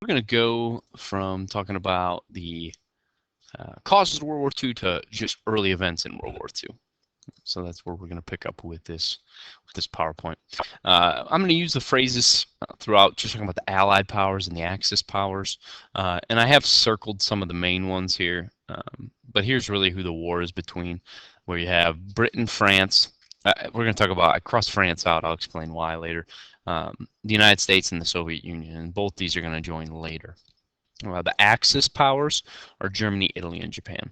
going to go from talking about the causes of World War II to just early events in World War II. So that's where we're going to pick up with this PowerPoint. I'm going to use the phrases throughout, just talking about the Allied powers and the Axis powers. And I have circled some of the main ones here. But here's really who the war is between, where you have Britain, France. We're going to talk about, I crossed France out, I'll explain why later. The United States and the Soviet Union, and both these are going to join later. The Axis powers are Germany, Italy, and Japan.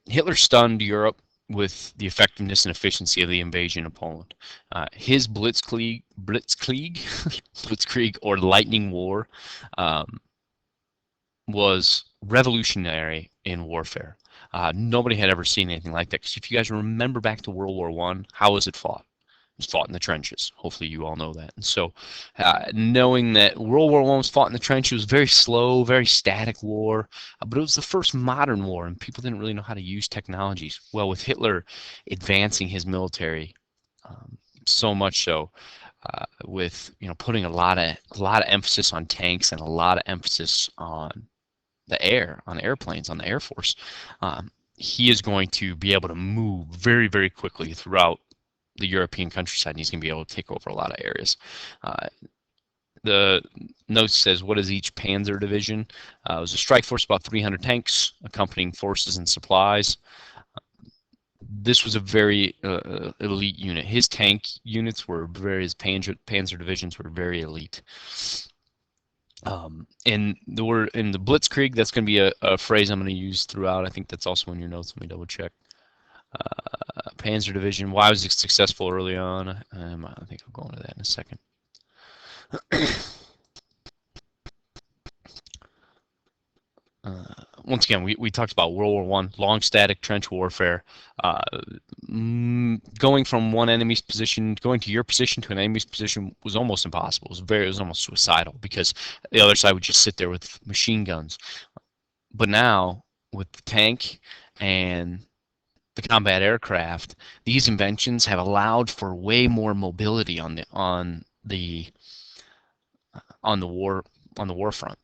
Hitler stunned Europe with the effectiveness and efficiency of the invasion of Poland. His Blitzkrieg, Blitzkrieg or Lightning War was revolutionary in warfare. Nobody had ever seen anything like that. Because if you guys remember back to World War I, how was it fought? It was fought in the trenches. Hopefully you all know that. And so knowing that World War I was fought in the trenches, it was very slow, very static war, but it was the first modern war, and people didn't really know how to use technologies. Well, with Hitler advancing his military, so much so, with putting a lot of emphasis on tanks and a lot of emphasis on the air, on airplanes, on the Air Force, he is going to be able to move very, very quickly throughout the European countryside, and he's going to be able to take over a lot of areas. The note says, what is each Panzer division? It was a strike force, about 300 tanks, accompanying forces and supplies. This was a very elite unit. His tank units were his Panzer divisions were very elite. And in the Blitzkrieg, that's going to be a phrase I'm going to use throughout. I think that's also in your notes. Let me double check. Panzer Division. Why was it successful early on? I think I'll go into that in a second. Once again, we talked about World War I, long static trench warfare. Going from one enemy's position, going to your position to an enemy's position was almost impossible. It was almost suicidal, because the other side would just sit there with machine guns. But now, with the tank and the combat aircraft, these inventions have allowed for way more mobility on the war front.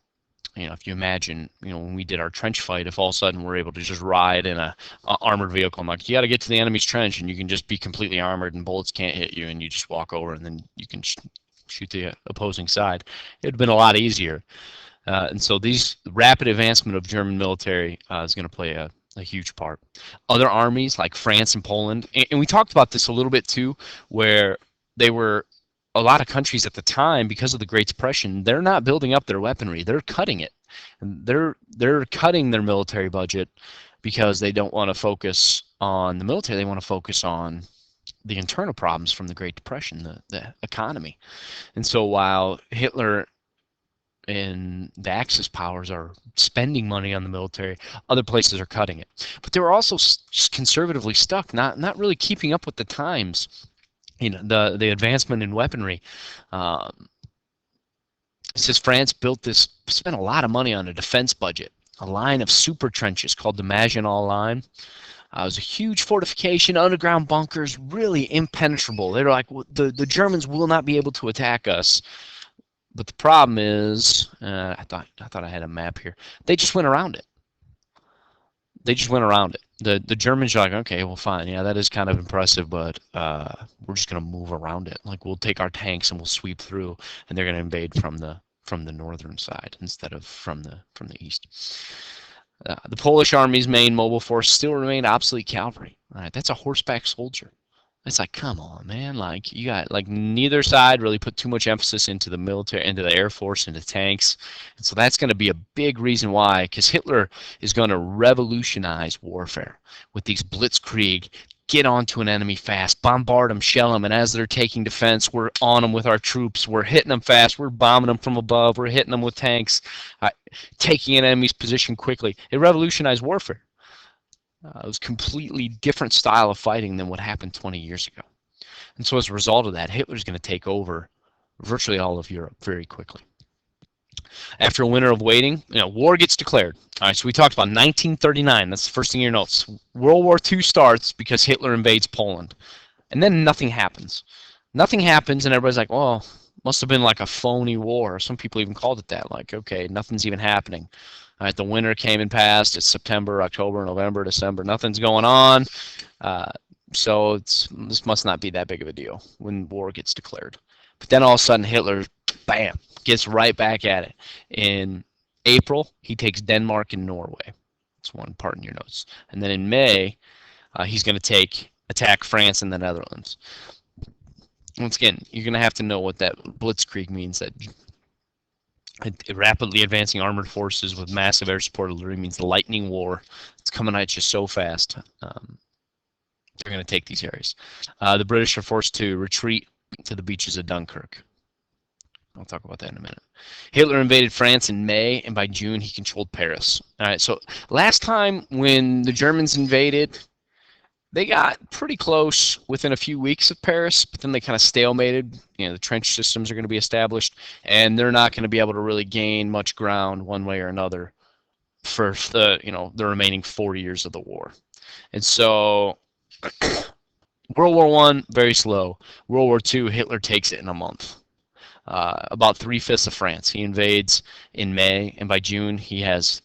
If you imagine, when we did our trench fight, if all of a sudden we're able to just ride in a armored vehicle, and like, you got to get to the enemy's trench, and you can just be completely armored and bullets can't hit you, and you just walk over and then you can shoot the opposing side, it would have been a lot easier. And so these rapid advancement of German military is going to play a huge part. Other armies like France and Poland, and we talked about this a little bit too, where they were a lot of countries at the time, because of the Great Depression, they're not building up their weaponry. They're cutting it. And they're cutting their military budget because they don't want to focus on the military. They want to focus on the internal problems from the Great Depression, the economy. And so while Hitler and the Axis powers are spending money on the military, other places are cutting it. But they were also conservatively stuck, not really keeping up with the times. The advancement in weaponry. It says France spent a lot of money on a defense budget, a line of super trenches called the Maginot Line. It was a huge fortification, underground bunkers, really impenetrable. They were like, the Germans will not be able to attack us. But the problem is, I thought I had a map here. They just went around it. The Germans are like, okay, well, fine, yeah, that is kind of impressive, but we're just going to move around it. Like, we'll take our tanks and we'll sweep through, and they're going to invade from the northern side instead of from the east. The Polish army's main mobile force still remained obsolete cavalry. All right, that's a horseback soldier. It's like, come on, man. Like, you got, like, neither side really put too much emphasis into the military, into the Air Force, into tanks. And so that's going to be a big reason why, because Hitler is going to revolutionize warfare with these blitzkrieg, get onto an enemy fast, bombard them, shell them, and as they're taking defense, we're on them with our troops, we're hitting them fast, we're bombing them from above, we're hitting them with tanks, taking an enemy's position quickly. It revolutionized warfare. It was a completely different style of fighting than what happened 20 years ago. And so as a result of that, Hitler's going to take over virtually all of Europe very quickly. After a winter of waiting, war gets declared. All right, so we talked about 1939. That's the first thing in your notes. World War II starts because Hitler invades Poland. And then nothing happens. Nothing happens, and everybody's like, well, Must have been like a phony war. Some people even called it that. Like, okay, nothing's even happening. All right, the winter came and passed. It's September, October, November, December. Nothing's going on. Uh, so this must not be that big of a deal when war gets declared. But then all of a sudden, Hitler, bam, gets right back at it. In April, he takes Denmark and Norway. That's one part in your notes. And then in May, he's going to attack France and the Netherlands. Once again, you're going to have to know what that blitzkrieg means. That rapidly advancing armored forces with massive air support literally means the lightning war. It's coming at you so fast. They're going to take these areas. The British are forced to retreat to the beaches of Dunkirk. I'll talk about that in a minute. Hitler invaded France in May, and by June he controlled Paris. All right, so last time when the Germans invaded, they got pretty close within a few weeks of Paris, but then they kind of stalemated. You know, the trench systems are going to be established, and they're not going to be able to really gain much ground one way or another for the remaining 4 years of the war. And so World War I, very slow. World War II, Hitler takes it in a month. About 3/5 of France. He invades in May, and by June he has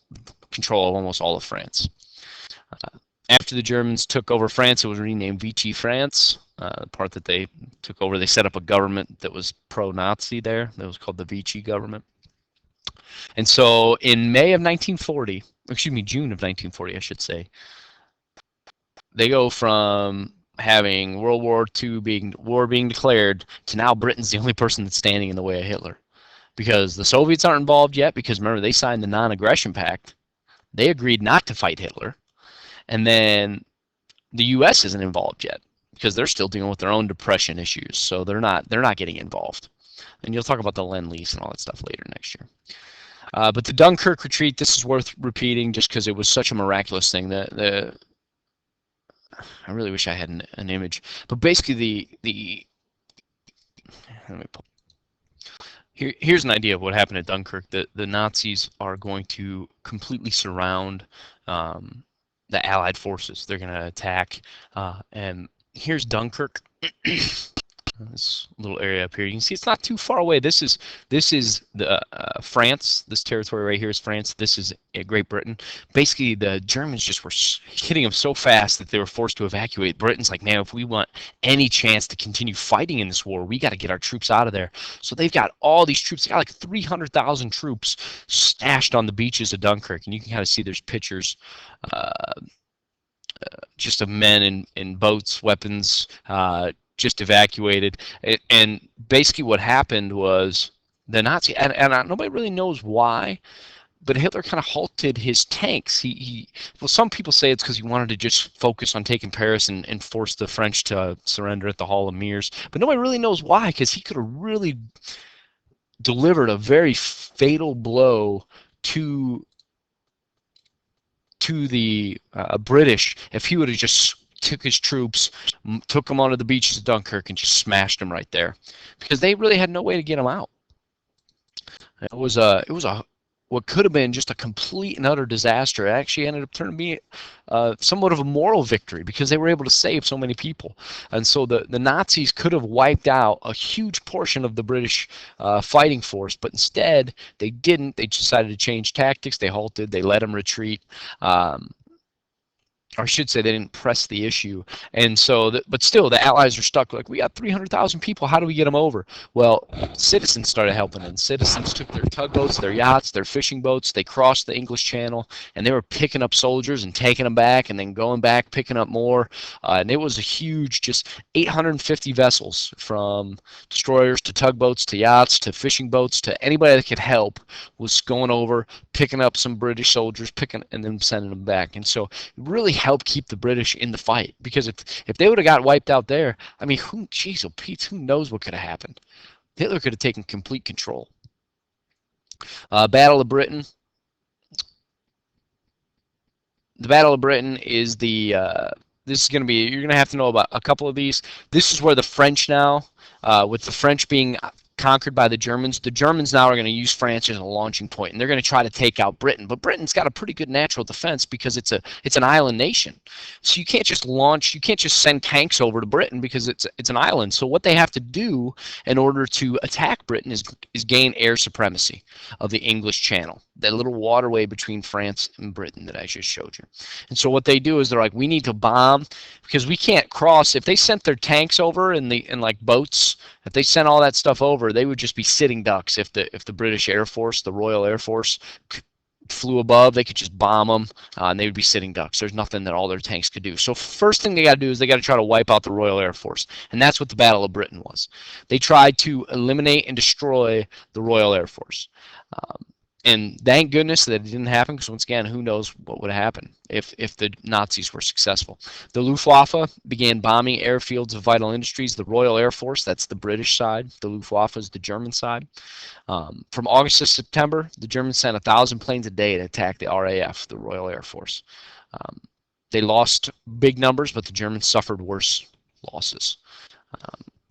control of almost all of France. After the Germans took over France, it was renamed Vichy France. The part that they took over, they set up a government that was pro-Nazi there. That was called the Vichy government. And so in May of 1940, excuse me, June of 1940, I should say, they go from having World War II being declared to now Britain's the only person that's standing in the way of Hitler. Because the Soviets aren't involved yet, because remember, they signed the non-aggression pact. They agreed not to fight Hitler. And then the U.S. isn't involved yet because they're still dealing with their own depression issues, so they're not getting involved. And you'll talk about the Lend-Lease and all that stuff later next year. But the Dunkirk retreat, this is worth repeating just because it was such a miraculous thing. I really wish I had an image, but basically let me pull. Here's an idea of what happened at Dunkirk. The Nazis are going to completely surround the Allied forces. They're going to attack, and here's Dunkirk. This little area up here, you can see it's not too far away. This is the France. This territory right here is France. This is Great Britain. Basically, the Germans just were hitting them so fast that they were forced to evacuate. Britain's like, man, if we want any chance to continue fighting in this war, we got to get our troops out of there. So they've got all these troops. They got like 300,000 troops stashed on the beaches of Dunkirk, and you can kind of see there's pictures. Just of men in boats, weapons, just evacuated. And basically what happened was the Nazi, and nobody really knows why, but Hitler kind of halted his tanks. Well, some people say it's because he wanted to just focus on taking Paris and force the French to surrender at the Hall of Mirrors, but nobody really knows why, because he could have really delivered a very fatal blow to the British if he would have just took his troops, took them onto the beaches of Dunkirk, and just smashed them right there, because they really had no way to get them out. It was what could have been just a complete and utter disaster. It actually ended up turning to be somewhat of a moral victory, because they were able to save so many people. And so the Nazis could have wiped out a huge portion of the British fighting force, but instead they didn't. They decided to change tactics. They halted. They let them retreat. Or I should say, they didn't press the issue. And so, but still, the Allies are stuck. Like, we got 300,000 people. How do we get them over? Well, citizens started helping, and citizens took their tugboats, their yachts, their fishing boats. They crossed the English Channel, and they were picking up soldiers and taking them back, and then going back, picking up more. And it was a huge, just 850 vessels, from destroyers to tugboats to yachts to fishing boats to anybody that could help was going over, picking up some British soldiers, and then sending them back. And so, it really help keep the British in the fight, because if they would have got wiped out there, I mean, who knows what could have happened? Hitler could have taken complete control. Battle of Britain. The Battle of Britain is this is going to be, you're going to have to know about a couple of these. This is where the French now, with the French being conquered by the Germans now are going to use France as a launching point, and they're going to try to take out Britain. But Britain's got a pretty good natural defense because it's an island nation. So you can't just send tanks over to Britain because it's an island. So what they have to do in order to attack Britain is gain air supremacy of the English Channel, that little waterway between France and Britain that I just showed you. And so what they do is they're like, we need to bomb because we can't cross. If they sent their tanks over in like boats, if they sent all that stuff over, they would just be sitting ducks. If the British Air Force, the Royal Air Force, flew above, they could just bomb them, and they would be sitting ducks. There's nothing that all their tanks could do. So first thing they got to do is they got to try to wipe out the Royal Air Force, and that's what the Battle of Britain was. They tried to eliminate and destroy the Royal Air Force. And thank goodness that it didn't happen, because once again, who knows what would happen if the Nazis were successful. The Luftwaffe began bombing airfields of vital industries. The Royal Air Force, that's the British side. The Luftwaffe is the German side. From August to September, the Germans sent 1,000 planes a day to attack the RAF, the Royal Air Force. They lost big numbers, but the Germans suffered worse losses.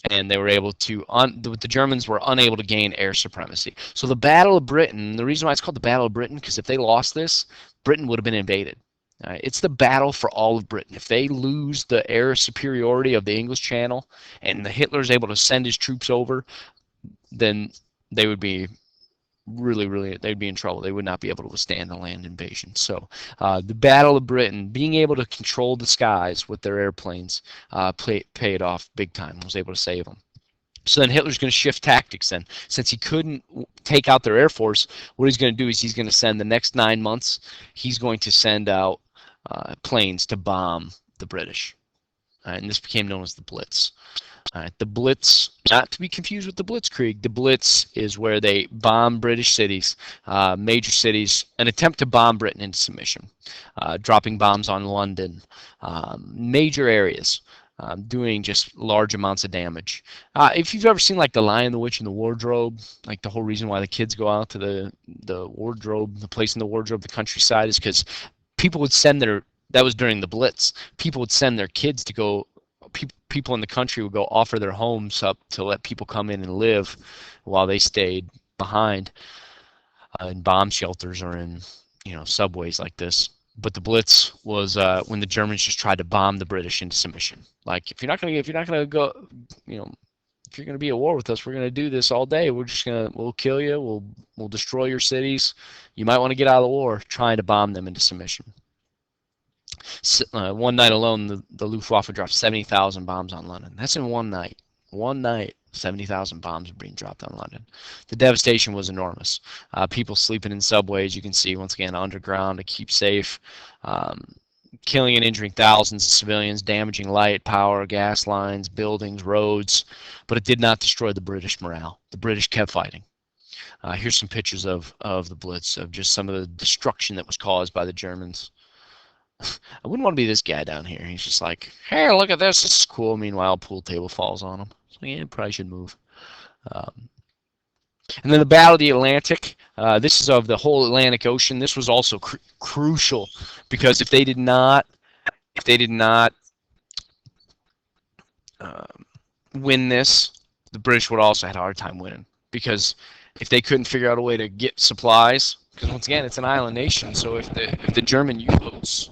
And they were able to, the Germans were unable to gain air supremacy. So the Battle of Britain, the reason why it's called the Battle of Britain, because if they lost this, Britain would have been invaded. It's the battle for all of Britain. If they lose the air superiority of the English Channel and Hitler's able to send his troops over, then they would be they'd be in trouble. They would not be able to withstand the land invasion. So the Battle of Britain, being able to control the skies with their airplanes, paid off big time, was able to save them. So then Hitler's going to shift tactics then. Since he couldn't take out their air force, what he's going to do is he's going to send the next 9 months, he's going to send out planes to bomb the British. And this became known as the Blitz. The Blitz, not to be confused with the Blitzkrieg. The Blitz is where they bomb British cities, major cities, an attempt to bomb Britain into submission, dropping bombs on London, major areas, doing just large amounts of damage. If you've ever seen like The Lion, the Witch, and the Wardrobe, like the whole reason why the kids go out to the wardrobe, the place in the wardrobe, the countryside, is because people would send that was during the Blitz, people would send their kids to go, people in the country would go offer their homes up to let people come in and live while they stayed behind in bomb shelters or in subways like this. But the Blitz was when the Germans just tried to bomb the British into submission. Like, if you're not gonna go, if you're gonna be at war with us, we're gonna do this all day. We'll kill you. We'll destroy your cities. You might want to get out of the war. Trying to bomb them into submission. One night alone, the Luftwaffe dropped 70,000 bombs on London. That's in one night. One night, 70,000 bombs were being dropped on London. The devastation was enormous. People sleeping in subways, you can see, once again, underground to keep safe. Killing and injuring thousands of civilians, damaging light, power, gas lines, buildings, roads. But it did not destroy the British morale. The British kept fighting. Here's some pictures of the Blitz, of just some of the destruction that was caused by the Germans. I wouldn't want to be this guy down here. He's just like, hey, look at this. This is cool. Meanwhile, a pool table falls on him. So, yeah, probably should move. And then the Battle of the Atlantic. This is of the whole Atlantic Ocean. This was also crucial, because if they did not win this, the British would also have a hard time winning. Because if they couldn't figure out a way to get supplies, because once again, it's an island nation, so if the German U-boats,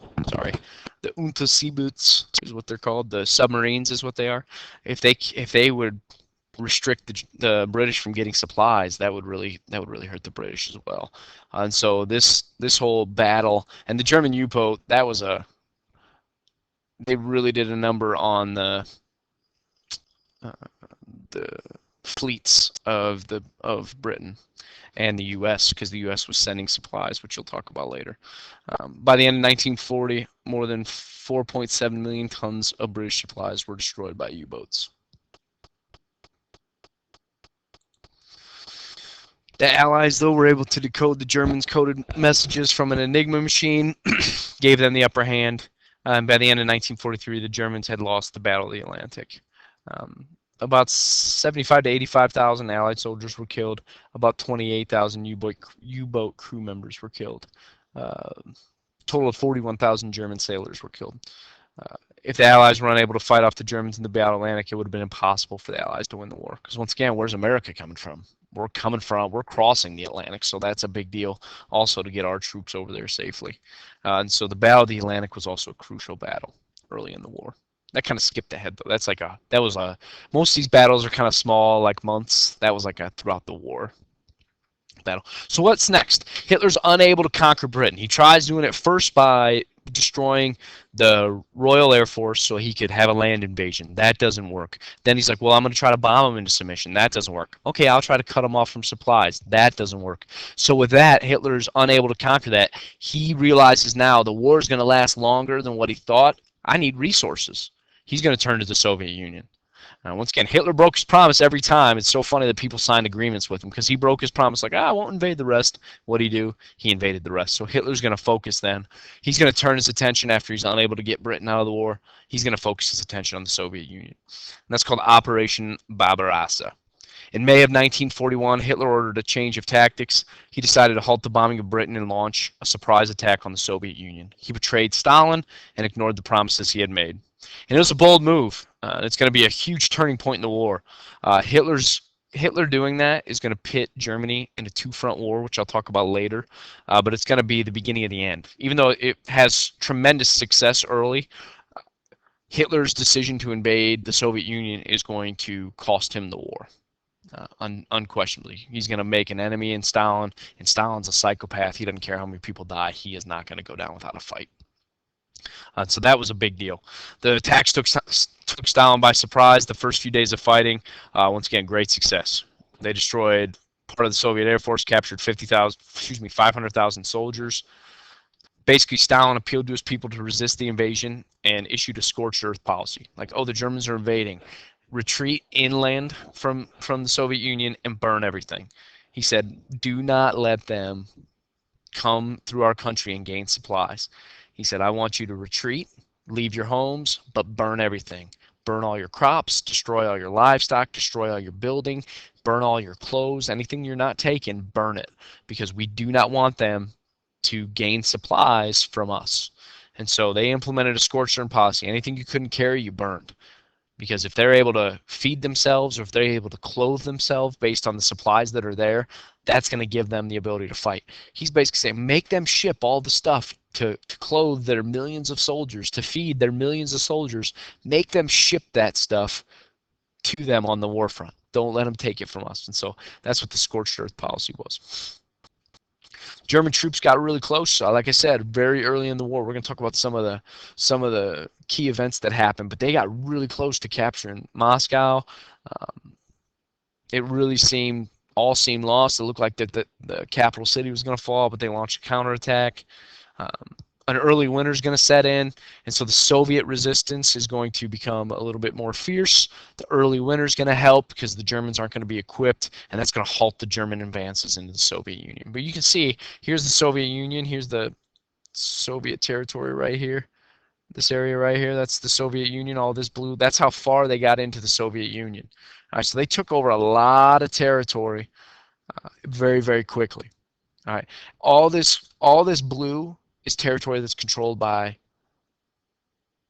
the Unterseeboots is what they're called, the submarines is what they are, if they would restrict the British from getting supplies, that would really hurt the British as well. And so this whole battle, and the German U-boat, they really did a number on the fleets of Britain and the U.S., because the U.S. was sending supplies, which you'll talk about later. By the end of 1940, more than 4.7 million tons of British supplies were destroyed by U-boats. The Allies, though, were able to decode the Germans' coded messages from an Enigma machine, gave them the upper hand. And by the end of 1943, the Germans had lost the Battle of the Atlantic. About 75 to 85,000 Allied soldiers were killed. About 28,000 U-boat crew members were killed. Total of 41,000 German sailors were killed. If the Allies were unable to fight off the Germans in the Battle of the Atlantic, it would have been impossible for the Allies to win the war. Because once again, where's America coming from? We're crossing the Atlantic, so that's a big deal also to get our troops over there safely. And so the Battle of the Atlantic was also a crucial battle early in the war. That kind of skipped ahead though. That was a most of these battles are kind of small, like months. That was like a throughout the war battle. So what's next? Hitler's unable to conquer Britain. He tries doing it first by destroying the Royal Air Force so he could have a land invasion. That doesn't work. Then he's like, well, I'm going to try to bomb him into submission. That doesn't work. Okay, I'll try to cut him off from supplies. That doesn't work. So with that, Hitler's unable to conquer that. He realizes now the war is going to last longer than what he thought. I need resources. He's going to turn to the Soviet Union. Once again, Hitler broke his promise every time. It's so funny that people signed agreements with him because he broke his promise like, I won't invade the rest. What did he do? He invaded the rest. So Hitler's going to focus then. He's going to turn his attention after he's unable to get Britain out of the war. He's going to focus his attention on the Soviet Union. And that's called Operation Barbarossa. In May of 1941, Hitler ordered a change of tactics. He decided to halt the bombing of Britain and launch a surprise attack on the Soviet Union. He betrayed Stalin and ignored the promises he had made. And it was a bold move. It's going to be a huge turning point in the war. Hitler doing that is going to pit Germany in a two-front war, which I'll talk about later. But it's going to be the beginning of the end. Even though it has tremendous success early, Hitler's decision to invade the Soviet Union is going to cost him the war. Unquestionably. He's going to make an enemy in Stalin, and Stalin's a psychopath. He doesn't care how many people die. He is not going to go down without a fight. So that was a big deal. The attacks took Stalin by surprise. The first few days of fighting, once again, great success. They destroyed part of the Soviet Air Force, captured 500,000 soldiers. Basically, Stalin appealed to his people to resist the invasion and issued a scorched earth policy. Like, oh, the Germans are invading. Retreat inland from the Soviet Union and burn everything. He said, do not let them come through our country and gain supplies. He said, I want you to retreat, leave your homes, but burn everything. Burn all your crops, destroy all your livestock, destroy all your building, burn all your clothes, anything you're not taking, burn it, because we do not want them to gain supplies from us. And so they implemented a scorched earth policy. Anything you couldn't carry, you burned. Because if they're able to feed themselves or if they're able to clothe themselves based on the supplies that are there, that's going to give them the ability to fight. He's basically saying, make them ship all the stuff to clothe their millions of soldiers, to feed their millions of soldiers. Make them ship that stuff to them on the war front. Don't let them take it from us. And so that's what the scorched earth policy was. German troops got really close. Like I said, very early in the war. We're going to talk about some of the key events that happened, but they got really close to capturing Moscow. It really seemed lost. It looked like the capital city was going to fall, but they launched a counterattack. An early winter is going to set in, and so the Soviet resistance is going to become a little bit more fierce. The early winter is going to help because the Germans aren't going to be equipped, and that's going to halt the German advances into the Soviet Union. But you can see, here's the Soviet Union. Here's the Soviet territory right here. This area right here, that's the Soviet Union. All this blue, that's how far they got into the Soviet Union. All right, so they took over a lot of territory very, very quickly. All right, all this blue is territory that's controlled by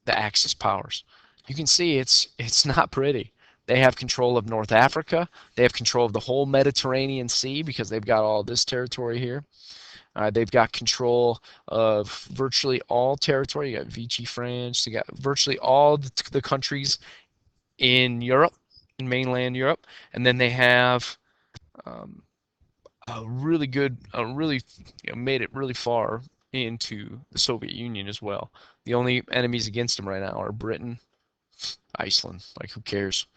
the Axis powers. You can see it's not pretty. They have control of North Africa. They have control of the whole Mediterranean Sea because they've got all this territory here. They've got control of virtually all territory. You got Vichy France. You got virtually all the countries in Europe, in mainland Europe, and then they have made it really far into the Soviet Union as well. The only enemies against them right now are Britain, Iceland. Like, who cares?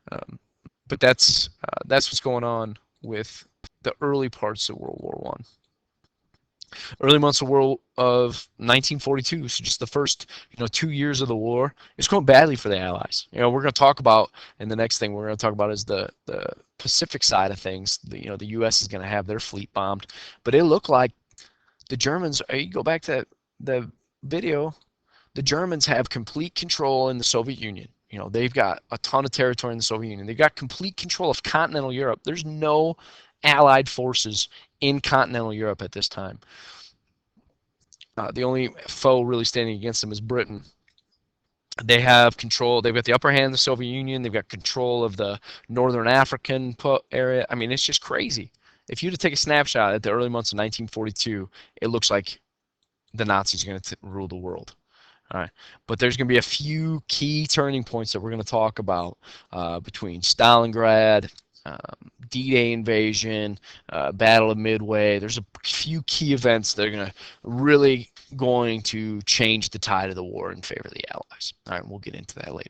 But that's what's going on with the early parts of World War I. Early months of 1942, so just the first 2 years of the war, it's going badly for the Allies. We're going to talk about, and the next thing we're going to talk about is the Pacific side of things. The U.S. is going to have their fleet bombed, but it looked like the Germans. You go back to the video. The Germans have complete control in the Soviet Union. They've got a ton of territory in the Soviet Union. They've got complete control of continental Europe. There's no Allied forces in continental Europe at this time. The only foe really standing against them is Britain. They have control. They've got the upper hand in the Soviet Union. They've got control of the northern African area. I mean, it's just crazy. If you were to take a snapshot at the early months of 1942, it looks like the Nazis are going to rule the world. All right, but there's going to be a few key turning points that we're going to talk about between Stalingrad, D-Day invasion, Battle of Midway. There's a few key events that are really going to change the tide of the war in favor of the Allies. All right, we'll get into that later.